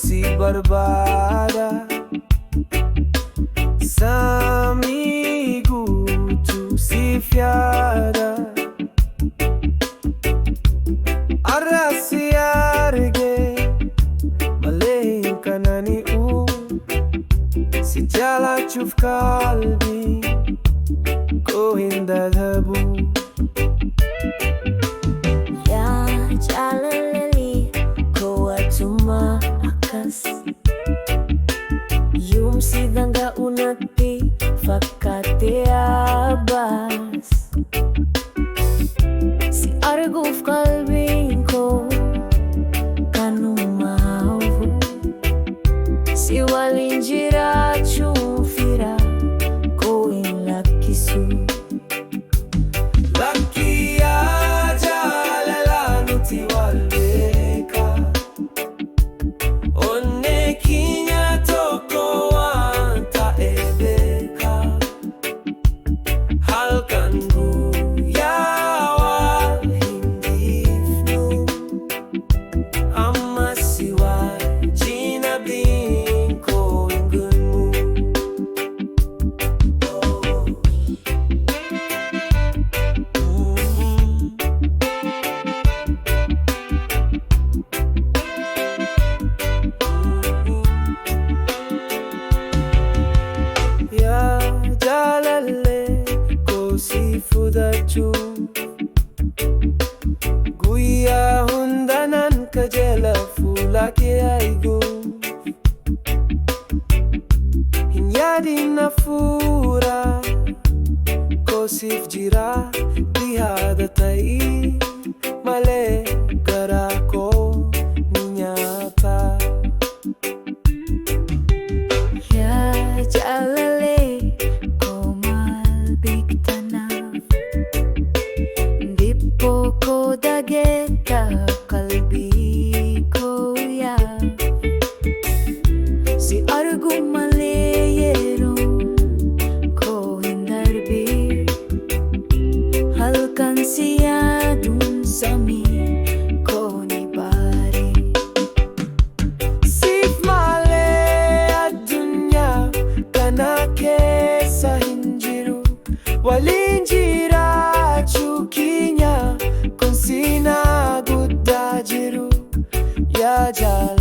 si barbaada. Samii guutuu si fiada. Arrasi arge malee kanani'u si jaalachuuf qalbii koo hin dadhabu. Yaa jaalalli koo atuma akkas yoomsi danga unatti fakkaatee abbaas si arguuf qalbiin koo kanuma hawwu si waliin jiraachuun fira koo hin lakkisu. Lakki yaa jaalalaa nuti wal beeka. Onnee keenya tokko waan ta'e beeka. Halkan guyyaa wal hin dhiifnu. Amma si wajjin abdiin koo hin gunnu. Yaa jaalallee koo si fudhachuuf guyyaa hundanan kajeela fuula kee eeguuf. Hin yaadin hafuura koo siif jira dhiyaata ta'ii malee garaa koo ni nyaata. Yaa jaalalli koo maal beektanaaf dhibboo koo dhageetta qalbii koo yaaf si argu malee yeroon koo hin darbii halkan si yaaduun samii koo ni baare. Siif malee addunyaa kana keessa hin jiru. Waliin jiraachuu keenya kun seenaa guddaa jiru. Yaa jaalallee